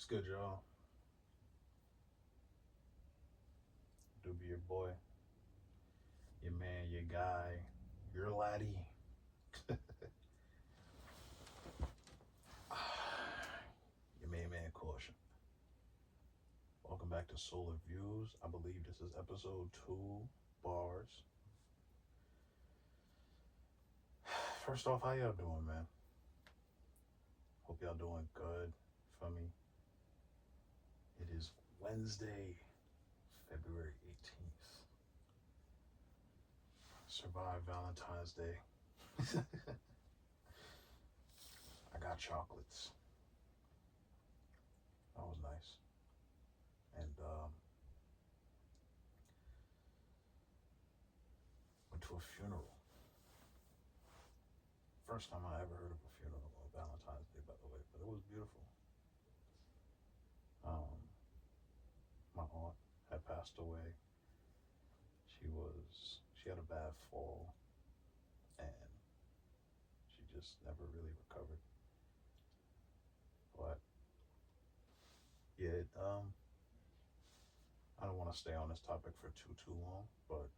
What's good, y'all? Do be your boy, your man, your guy, your laddie. Your main man caution. Welcome back to Solar Views. I believe this is episode 2 bars. First off, how y'all doing, man? Hope y'all doing good. For me, it is Wednesday, February 18th. Survived Valentine's Day. I got chocolates. That was nice. And went to a funeral. First time I ever heard of a funeral on Valentine's Day, by the way, but it was beautiful. Um, my aunt had passed away. She had a bad fall, and she just never really recovered. But yeah, I don't want to stay on this topic for too long, but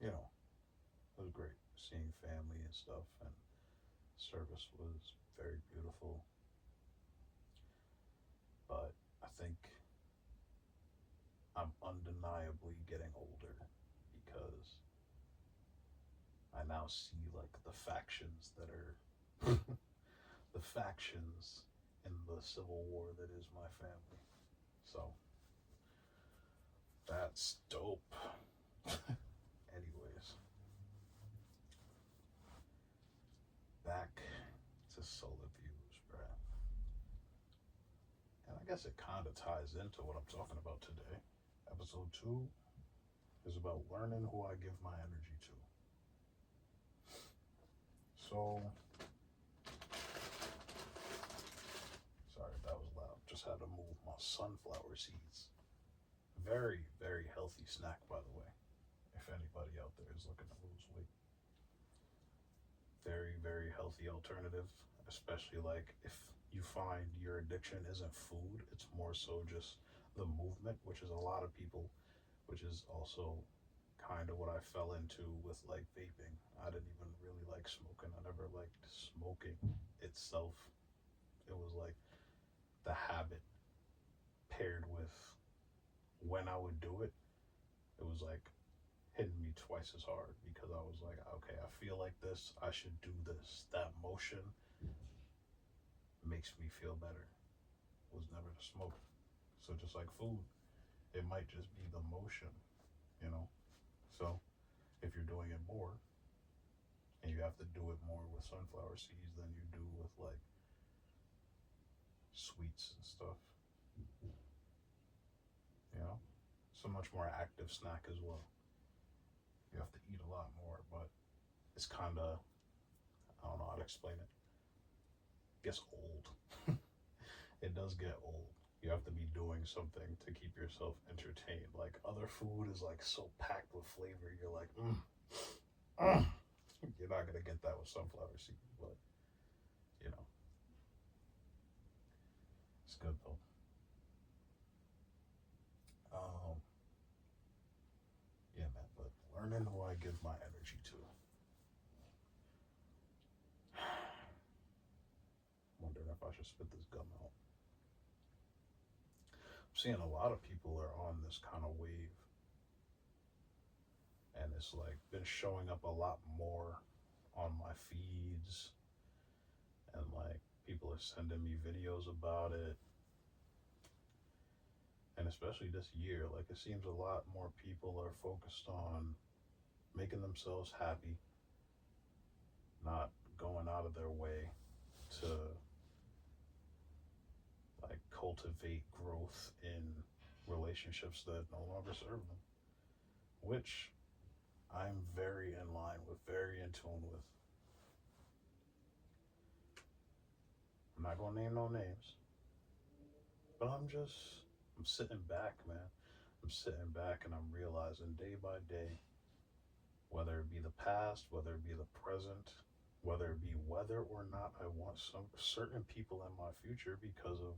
you know, it was great seeing family and stuff, and service was very beautiful. But I think I'm undeniably getting older because I now see like the factions that are the factions in the civil war that is my family. So that's dope. Anyways, back to solar views, bruh. And I guess it kind of ties into what I'm talking about today. Episode 2 is about learning who I give my energy to. So, sorry, that was loud. Just had to move my sunflower seeds. Very, very healthy snack, by the way. If anybody out there is looking to lose weight, very, very healthy alternative. Especially like if you find your addiction isn't food, it's more so just the movement, which is a lot of people, which is also kind of what I fell into with like vaping. I didn't even really like smoking. I never liked smoking itself. It was like the habit paired with when I would do it, it was like hitting me twice as hard because I was like, okay, I feel like this, I should do this. That motion makes me feel better. Was never to smoke. So just like food, it might just be the motion, you know? So if you're doing it more, and you have to do it more with sunflower seeds than you do with like sweets and stuff, you know? It's a much more active snack as well. You have to eat a lot more, but it's kind of, I don't know how to explain it. It gets old. It does get old. You have to be doing something to keep yourself entertained. Like other food is like so packed with flavor. You're like, you're not gonna get that with sunflower seeds, but you know, it's good though. Um, yeah, man. But learning who I give my energy to. Wondering if I should spit this gum out. I'm seeing a lot of people are on this kind of wave, and it's like been showing up a lot more on my feeds, and like people are sending me videos about it. And especially this year, like it seems a lot more people are focused on making themselves happy, not going out of their way to like cultivate growth in relationships that no longer serve them, which I'm very in line with, very in tune with. I'm not gonna name no names, but I'm sitting back, man. I'm sitting back and I'm realizing day by day, whether it be the past, whether it be the present, whether it be whether or not I want some certain people in my future because of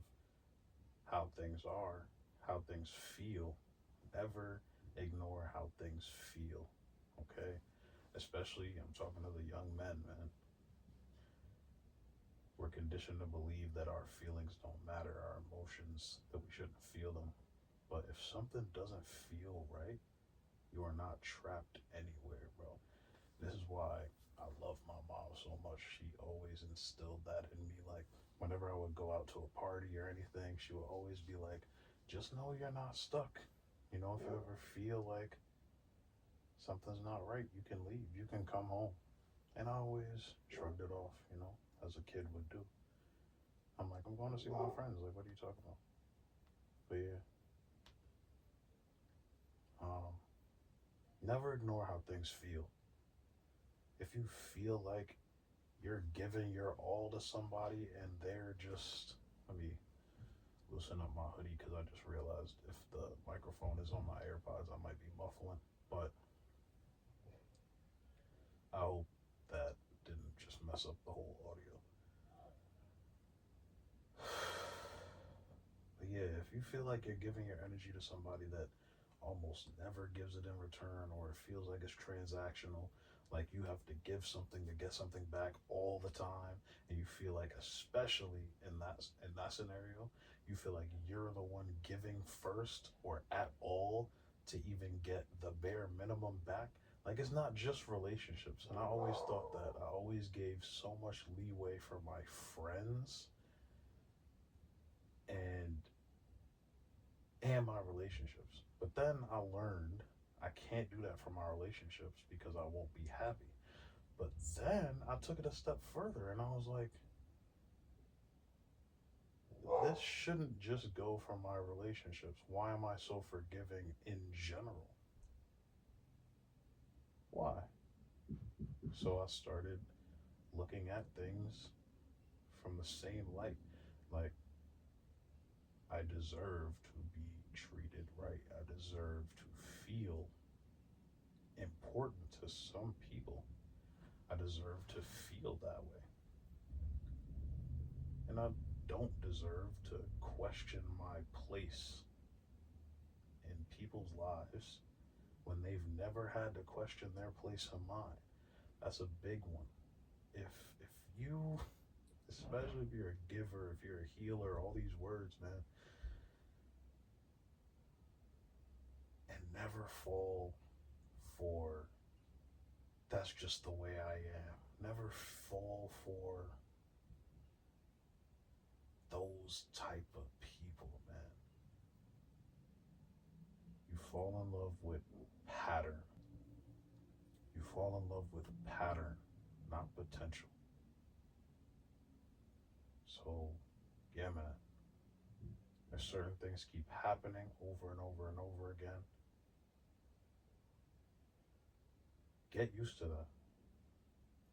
how things are, how things feel. Never ignore how things feel, okay? Especially, I'm talking to the young men, man. We're conditioned to believe that our feelings don't matter, our emotions, that we shouldn't feel them. But if something doesn't feel right, you are not trapped anywhere, bro. This is why I love my mom so much. She always instilled that in me. Like, whenever I would go out to a party or anything, she would always be like, just know you're not stuck. You know, if you ever feel like something's not right, you can leave, you can come home. And I always shrugged it off, you know, as a kid would do. I'm like, I'm going to see my friends. Like, what are you talking about? But yeah, um, never ignore how things feel. If you feel like you're giving your all to somebody and they're just, let me loosen up my hoodie because I just realized if the microphone is on my AirPods, I might be muffling. But I hope that didn't just mess up the whole audio. But yeah, if you feel like you're giving your energy to somebody that almost never gives it in return, or it feels like it's transactional, like you have to give something to get something back all the time, and you feel like, especially in that scenario, you feel like you're the one giving first or at all to even get the bare minimum back. Like, it's not just relationships, and I always thought that. I always gave so much leeway for my friends and my relationships. But then I learned I can't do that for my relationships because I won't be happy. But then I took it a step further and I was like, this shouldn't just go for my relationships. Why am I so forgiving in general? Why? So I started looking at things from the same light. Like, I deserve to be treated right. I deserve to feel important to some people. I deserve to feel that way. And I don't deserve to question my place in people's lives when they've never had to question their place in mine. That's a big one. If you, especially if you're a giver, if you're a healer, all these words, man, and never fall for that's just the way I am. Never fall for those type of people, man. You fall in love with pattern. You fall in love with pattern, not potential. So, yeah, man. If certain things keep happening over and over and over again, get used to that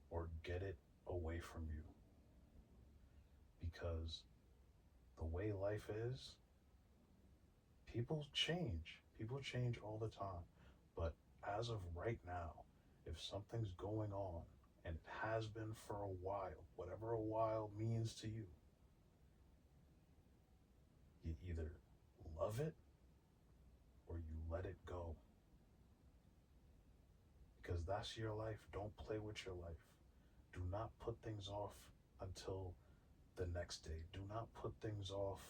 or get it away from you. Because the way life is, people change. People change all the time. But as of right now, if something's going on, and it has been for a while, whatever a while means to you, you either love it or you let it go. Because that's your life. Don't play with your life. Do not put things off until the next day. Do not put things off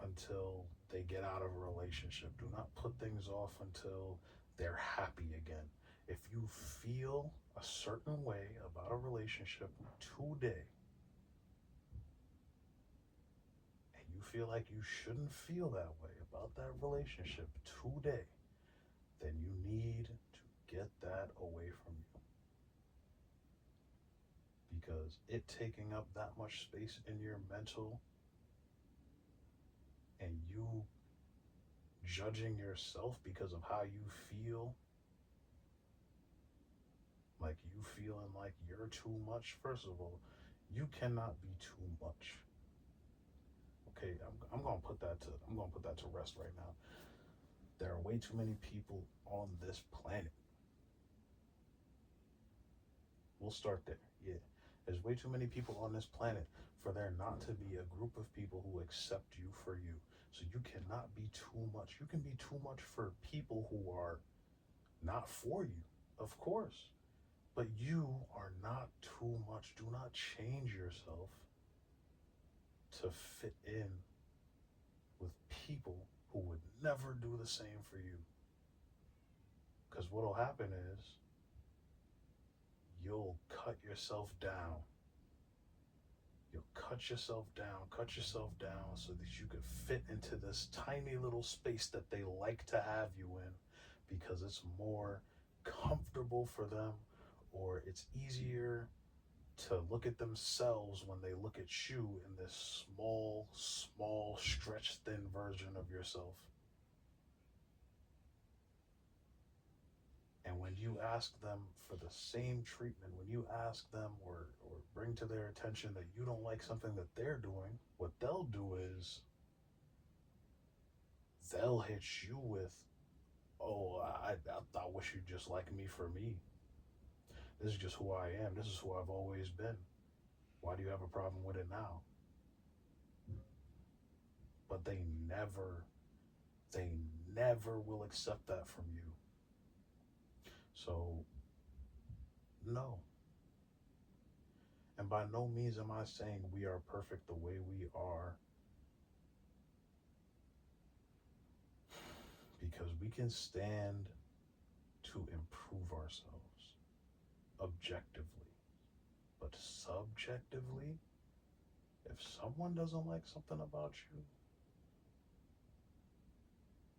until they get out of a relationship. Do not put things off until they're happy again. If you feel a certain way about a relationship today, and you feel like you shouldn't feel that way about that relationship today, then you need to get that away from you. Because it taking up that much space in your mental and you judging yourself because of how you feel, like you feeling like you're too much. First of all, you cannot be too much. Okay, I'm gonna put that to rest right now. There are way too many people on this planet. We'll start there. Yeah, There's way too many people on this planet for there not to be a group of people who accept you for you. So you cannot be too much. You can be too much for people who are not for you, of course. But you are not too much. Do not change yourself to fit in with people who would never do the same for you. Because what'll happen is you'll cut yourself down. You'll cut yourself down so that you could fit into this tiny little space that they like to have you in because it's more comfortable for them, or it's easier to look at themselves when they look at you in this small, stretched thin version of yourself. And when you ask them for the same treatment, when you ask them or bring to their attention that you don't like something that they're doing, what they'll do is they'll hit you with, oh, I wish you'd just like me for me. This is just who I am. This is who I've always been. Why do you have a problem with it now? But they never will accept that from you. So, no. And by no means am I saying we are perfect the way we are, because we can stand to improve ourselves objectively. But subjectively, if someone doesn't like something about you,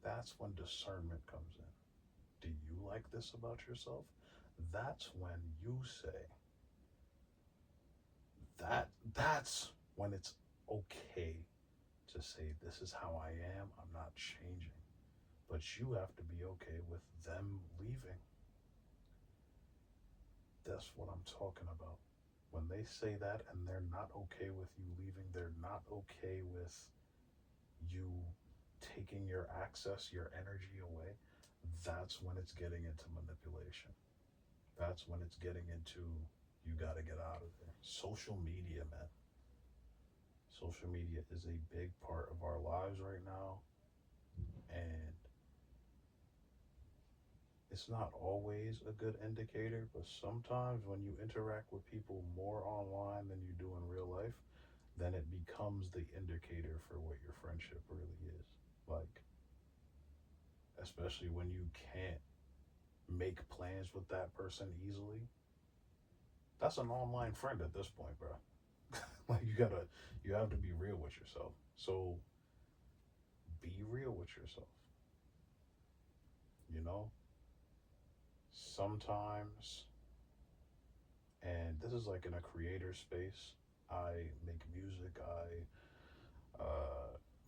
that's when discernment comes in. Do you like this about yourself? That's when you say, that's when it's okay to say, this is how I am, I'm not changing. But you have to be okay with them leaving. That's what I'm talking about. When they say that and they're not okay with you leaving, they're not okay with you taking your access, your energy away, that's when it's getting into manipulation. That's when it's getting into, you got to get out of there. Social media, man. Social media is a big part of our lives right now. And it's not always a good indicator, but sometimes when you interact with people more online than you do in real life, then it becomes the indicator for what your friendship really is. Like, especially when you can't make plans with that person easily. That's an online friend at this point, bro. Like, you have to be real with yourself. So be real with yourself. You know? Sometimes, and this is like in a creator space, I make music.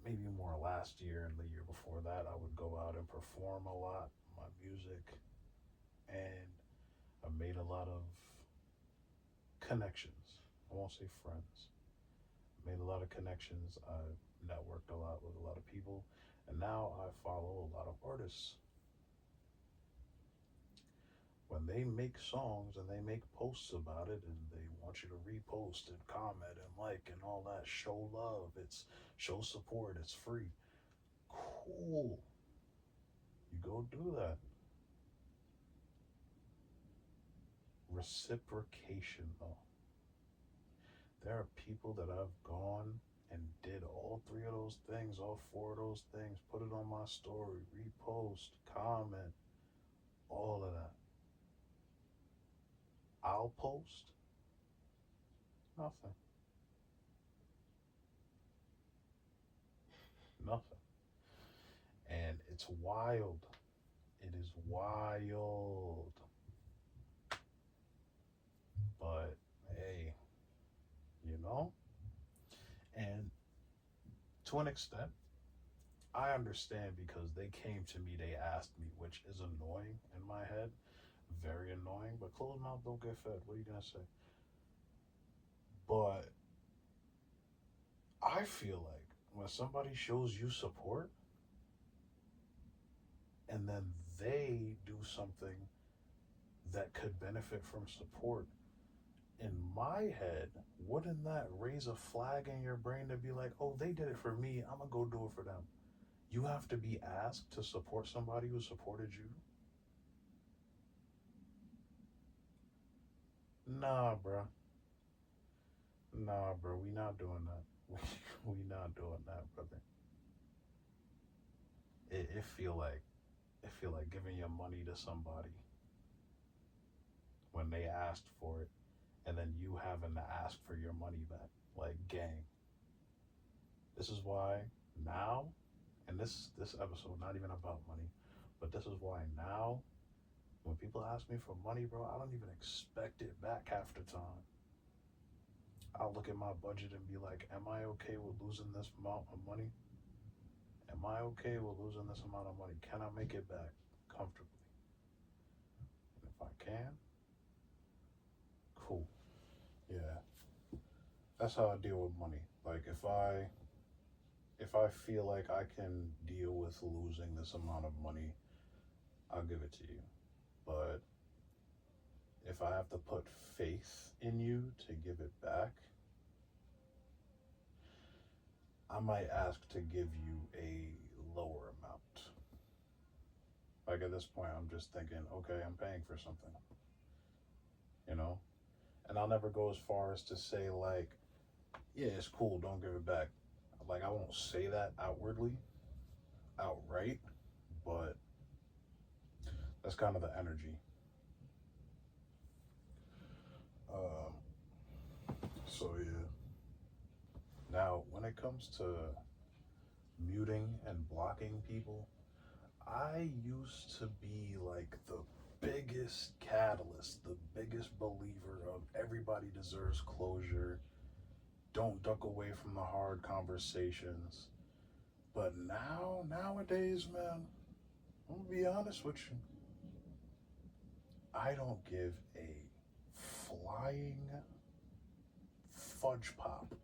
Maybe more last year and the year before that, I would go out and perform a lot, my music, and I made a lot of connections. I won't say friends. Made a lot of connections. I networked a lot with a lot of people, and now I follow a lot of artists. When they make songs and they make posts about it and they want you to repost and comment and like and all that, show love, it's show support, it's free. Cool. You go do that. Reciprocation, though. There are people that I've gone and did all three of those things, all four of those things, put it on my story, repost, comment, all of that. I'll post nothing. Nothing. And it's wild. It is wild. But hey, you know? And to an extent, I understand because they came to me, they asked me, which is annoying in my head. Very annoying, but closed mouth don't get fed. What are you gonna say? But I feel like when somebody shows you support and then they do something that could benefit from support in my head, wouldn't that raise a flag in your brain to be like, oh, they did it for me, I'm gonna go do it for them? You have to be asked to support somebody who supported you? Nah, bro. Nah, bro. We not doing that. We not doing that, brother. It feel like giving your money to somebody when they asked for it, and then you having to ask for your money back. Like, gang. This is why now, and this episode not even about money, but this is why now, when people ask me for money, bro, I don't even expect it back half the time. I'll look at my budget and be like, am I okay with losing this amount of money? Am I okay with losing this amount of money? Can I make it back comfortably? And if I can, cool. Yeah. That's how I deal with money. Like if I feel like I can deal with losing this amount of money, I'll give it to you. But if I have to put faith in you to give it back, I might ask to give you a lower amount. Like at this point, I'm just thinking, okay, I'm paying for something, you know? And I'll never go as far as to say, like, yeah, it's cool, don't give it back. Like, I won't say that outwardly, outright, but that's kind of the energy. So, yeah. Now, when it comes to muting and blocking people, I used to be like the biggest catalyst, the biggest believer of everybody deserves closure. Don't duck away from the hard conversations. But nowadays, man, I'm gonna be honest with you. I don't give a flying fudge pop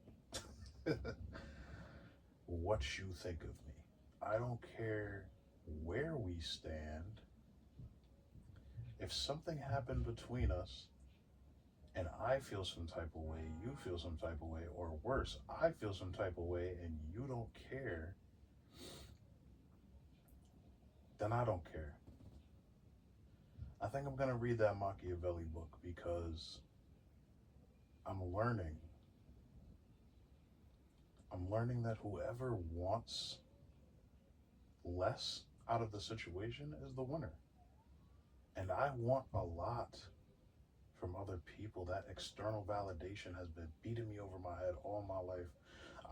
what you think of me. I don't care where we stand. If something happened between us and I feel some type of way, you feel some type of way, or worse, I feel some type of way and you don't care, then I don't care. I think I'm going to read that Machiavelli book because I'm learning. I'm learning that whoever wants less out of the situation is the winner. And I want a lot from other people. That external validation has been beating me over my head all my life.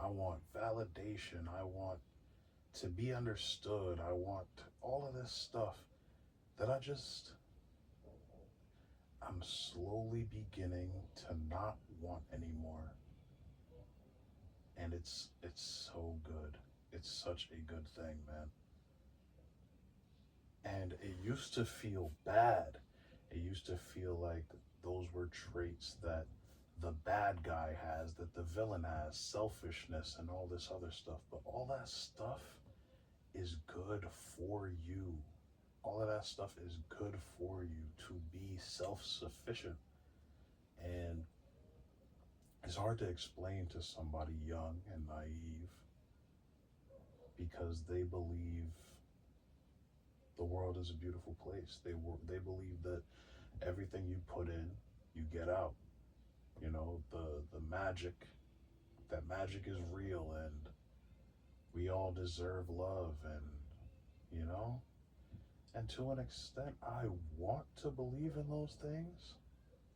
I want validation. I want to be understood. I want all of this stuff that I'm slowly beginning to not want anymore. And it's so good. It's such a good thing, man. And it used to feel bad. It used to feel like those were traits that the bad guy has, that the villain has, selfishness and all this other stuff. But all that stuff is good for you. All of that stuff is good for you to be self-sufficient. And it's hard to explain to somebody young and naive because they believe the world is a beautiful place. They believe that everything you put in, you get out. You know, the magic, that magic is real and we all deserve love and, you know, and to an extent, I want to believe in those things.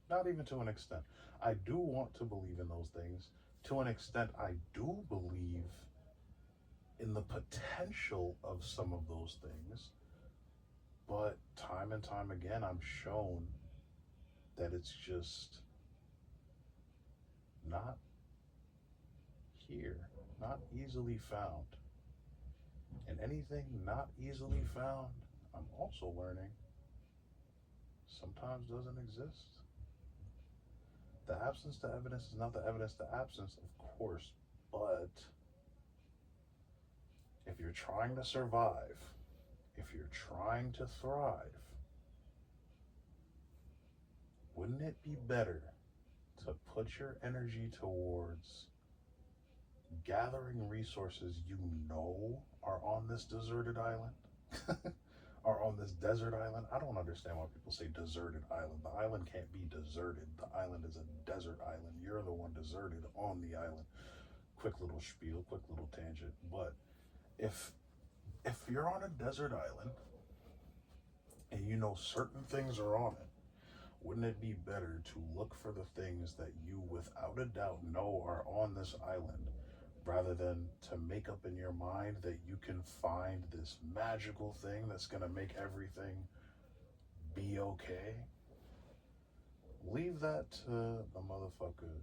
Not even to an extent. I do want to believe in those things. To an extent, I do believe in the potential of some of those things. But time and time again, I'm shown that it's just not here, not easily found. And anything not easily found, I'm also learning, sometimes doesn't exist. The absence to evidence is not the evidence to absence, of course, but if you're trying to survive, if you're trying to thrive, wouldn't it be better to put your energy towards gathering resources you know are on this deserted island, are on this desert island. I don't understand why people say deserted island. The island can't be deserted. The island is a desert island. You're the one deserted on the island. Quick little spiel, quick little tangent. But if you're on a desert island and you know certain things are on it, wouldn't it be better to look for the things that you without a doubt know are on this island, rather than to make up in your mind that you can find this magical thing that's going to make everything be okay? Leave that to the motherfucker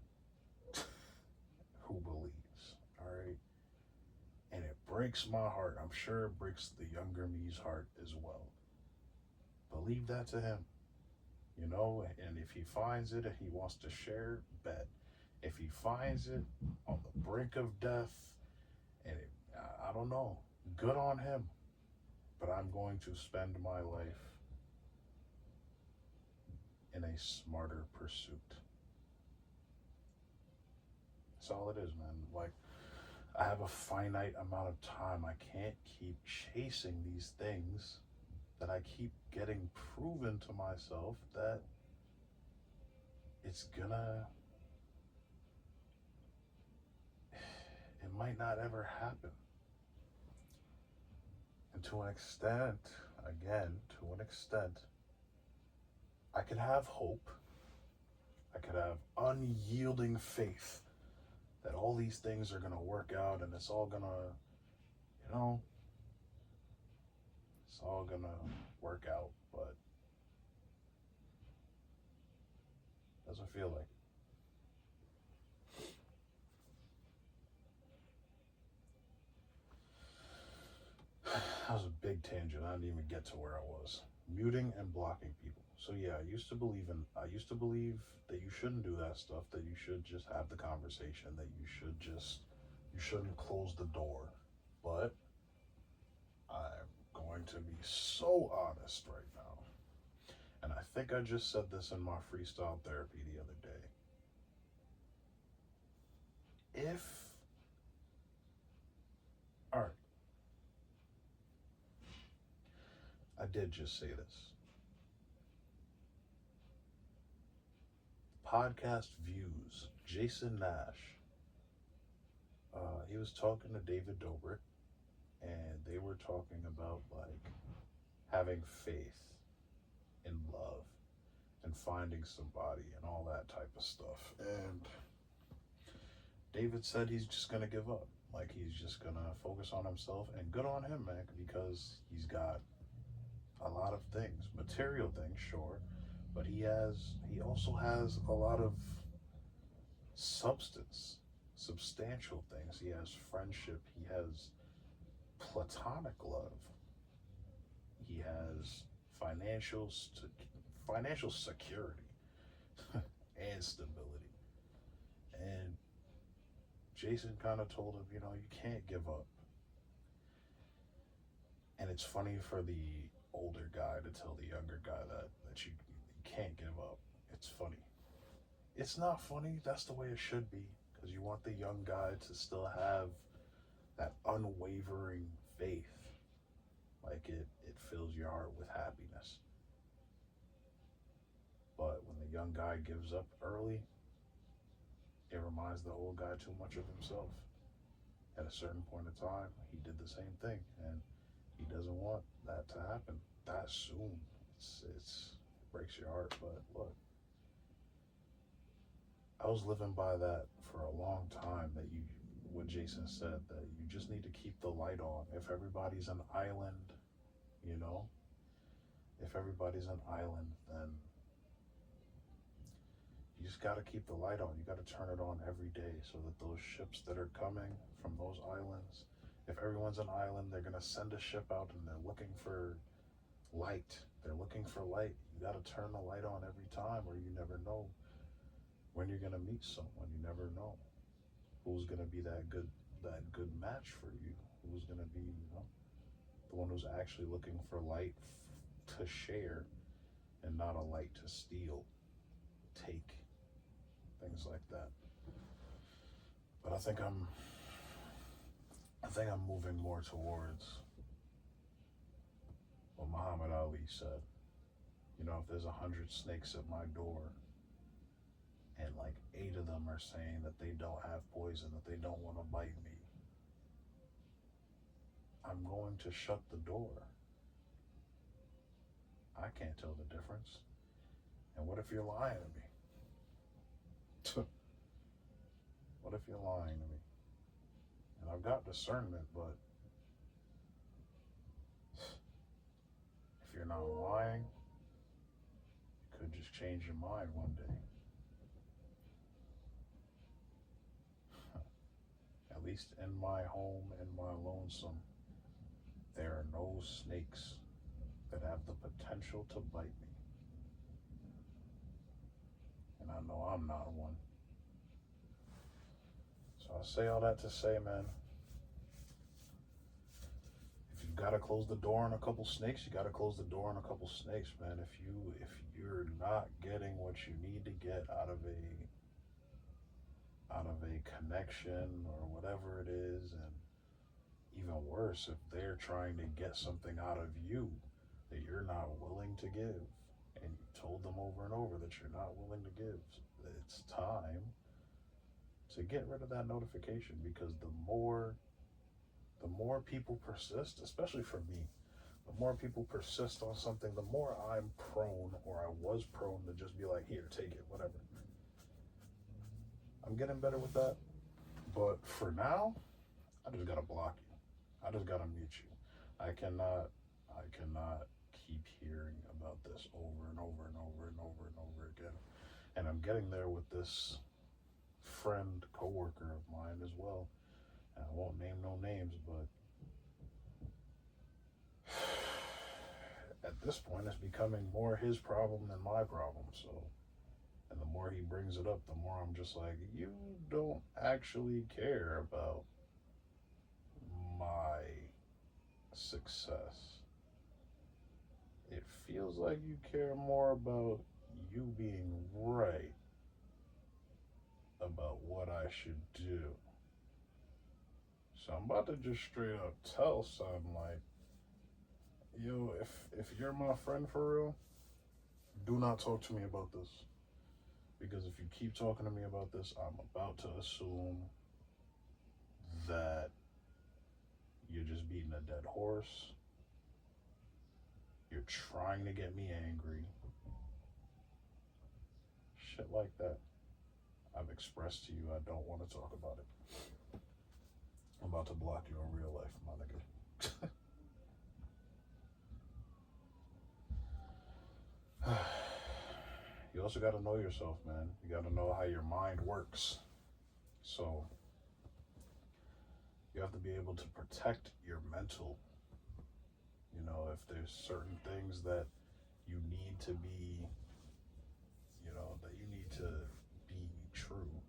who believes, all right? And it breaks my heart. I'm sure it breaks the younger me's heart as well. But leave that to him, you know? And if he finds it and he wants to share, bet. If he finds it on the brink of death, and I don't know, good on him. But I'm going to spend my life in a smarter pursuit. That's all it is, man. Like, I have a finite amount of time. I can't keep chasing these things that I keep getting proven to myself that it's gonna, it might not ever happen. And to an extent, again, to an extent, I could have hope. I could have unyielding faith that all these things are gonna work out and it's all gonna, you know, it's all gonna work out, but doesn't feel like it. That was a big tangent. I didn't even get to where I was. Muting and blocking people. So yeah, I used to believe that you shouldn't do that stuff, that you should just have the conversation, that you shouldn't close the door. But I'm going to be so honest right now. And I think I just said this in my freestyle therapy the other day. All right, I did just say this. Podcast views, Jason Nash. He was talking to David Dobrik, and they were talking about like having faith in love and finding somebody and all that type of stuff. And David said he's just gonna give up. Like, he's just gonna focus on himself, and good on him, man, because he's got a lot of things, material things, sure, but he also has a lot of substantial things. He has friendship, he has platonic love, he has financial security and stability. And Jason kind of told him, you know, you can't give up. And it's funny for the older guy to tell the younger guy that you can't give up. It's funny. It's not funny. That's the way it should be, because you want the young guy to still have that unwavering faith. Like, it fills your heart with happiness. But when the young guy gives up early, it reminds the old guy too much of himself. At a certain point in time, he did the same thing, and he doesn't want that to happen that soon. It breaks your heart, but look, I was living by that for a long time, that what Jason said, that you just need to keep the light on. If everybody's an island, you know, if everybody's an island, then you just got to keep the light on. You got to turn it on every day, so that those ships that are coming from those islands, if everyone's an island, they're going to send a ship out and they're looking for light. They're looking for light. You got to turn the light on every time, or you never know when you're going to meet someone. You never know who's going to be that good match for you. Who's going to be, you know, the one who's actually looking for light to share, and not a light to steal, take, things like that. But I think I'm moving more towards what Muhammad Ali said. You know, if there's 100 snakes at my door and like 8 of them are saying that they don't have poison, that they don't want to bite me, I'm going to shut the door. I can't tell the difference. And what if you're lying to me? What if you're lying to me? And I've got discernment, but if you're not lying, you could just change your mind one day. At least in my home, in my lonesome, there are no snakes that have the potential to bite me. And I know I'm not one. So I say all that to say, man, if you've got to close the door on a couple snakes, you got to close the door on a couple snakes, man. If you're not getting what you need to get out of a connection or whatever it is, and even worse, if they're trying to get something out of you that you're not willing to give, and you told them over and over that you're not willing to give, it's time to get rid of that notification, because the more people persist, especially for me, the more people persist on something, the more I'm prone, or I was prone, to just be like, here, take it, whatever. I'm getting better with that, but for now, I just gotta block you. I just gotta mute you. I cannot keep hearing about this over and over and over and over and over again. And I'm getting there with this friend, coworker of mine as well. And I won't name no names, but at this point, it's becoming more his problem than my problem. So, and the more he brings it up, the more I'm just like, you don't actually care about my success. It feels like you care more about you being right about what I should do. So I'm about to just straight up tell son, like, yo, if you're my friend for real, do not talk to me about this. Because if you keep talking to me about this, I'm about to assume that you're just beating a dead horse. You're trying to get me angry. Shit like that. I've expressed to you I don't want to talk about it. I'm about to block you in real life, my nigga. You also got to know yourself, man. You got to know how your mind works. So you have to be able to protect your mental. You know, if there's certain things that you need to be, you know, that you need to be true,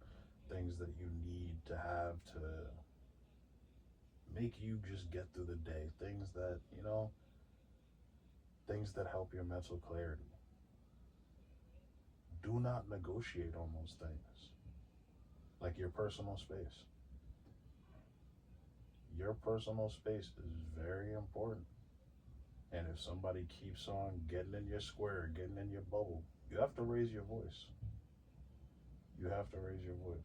things that you need to have to make you just get through the day, things that, you know, things that help your mental clarity. Do not negotiate on those things. Like your personal space. Your personal space is very important. And if somebody keeps on getting in your square, getting in your bubble, you have to raise your voice. You have to raise your voice.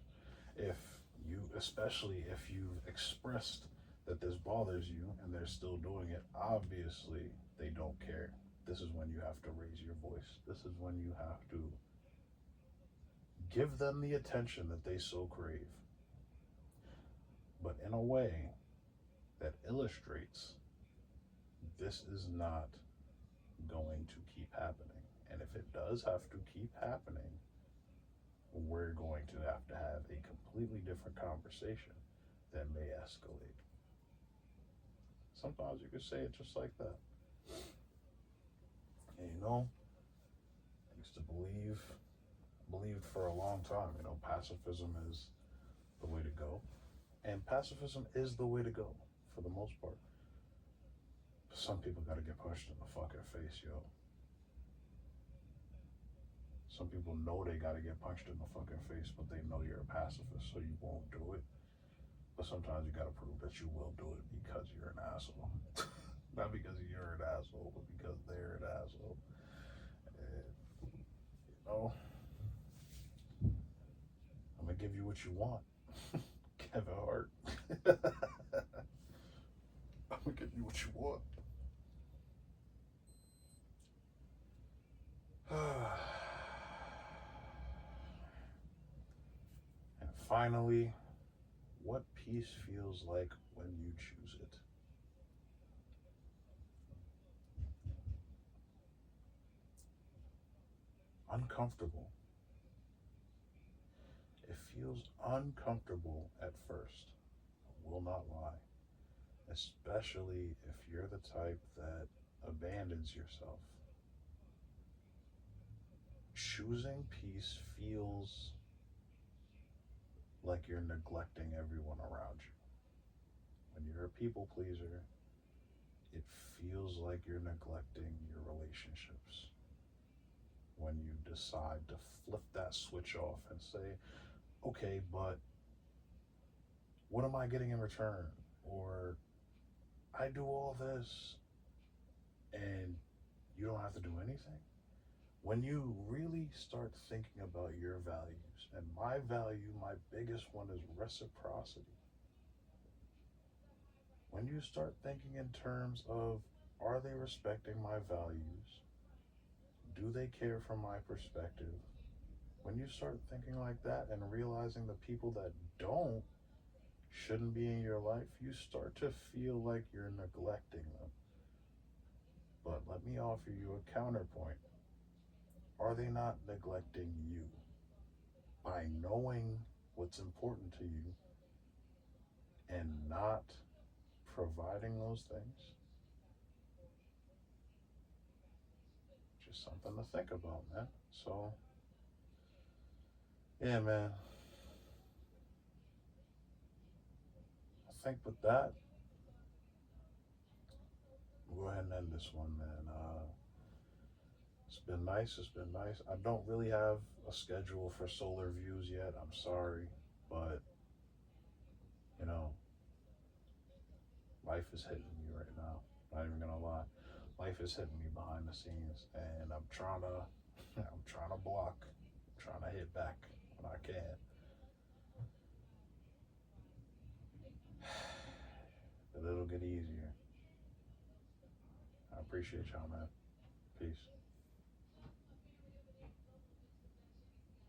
Especially if you've expressed that this bothers you and they're still doing it, obviously they don't care. This is when you have to raise your voice. This is when you have to give them the attention that they so crave, but in a way that illustrates this is not going to keep happening. And if it does have to keep happening, we're going to have a completely different conversation that may escalate. Sometimes you could say it just like that. And you know, I used to believed for a long time, you know, pacifism is the way to go. And pacifism is the way to go for the most part. Some people got to get pushed in the fucking face, yo. Some people know they gotta get punched in the fucking face, but they know you're a pacifist, so you won't do it. But sometimes you gotta prove that you will do it because you're an asshole. Not because you're an asshole, but because they're an asshole. And, you know, I'm gonna give you what you want. Kevin Hart. I'm gonna give you what you want. And finally, what peace feels like when you choose it. Uncomfortable. It feels uncomfortable at first. I will not lie. Especially if you're the type that abandons yourself. Choosing peace feels like you're neglecting everyone around you. When you're a people pleaser, it feels like you're neglecting your relationships. When you decide to flip that switch off and say, okay, but what am I getting in return? Or I do all this and you don't have to do anything. When you really start thinking about your values, and my value, my biggest one is reciprocity. When you start thinking in terms of, are they respecting my values? Do they care for my perspective? When you start thinking like that and realizing the people that don't shouldn't be in your life, you start to feel like you're neglecting them. But let me offer you a counterpoint. Are they not neglecting you? By knowing what's important to you and not providing those things? Just something to think about, man. So, yeah, man. I think with that, we'll go ahead and end this one, man. It's been nice. It's been nice. I don't really have a schedule for solar views yet. I'm sorry, but you know, life is hitting me right now. Not even gonna lie, life is hitting me behind the scenes, and I'm trying to, I'm trying to block, I'm trying to hit back when I can. But it'll get easier. I appreciate y'all, man. Peace.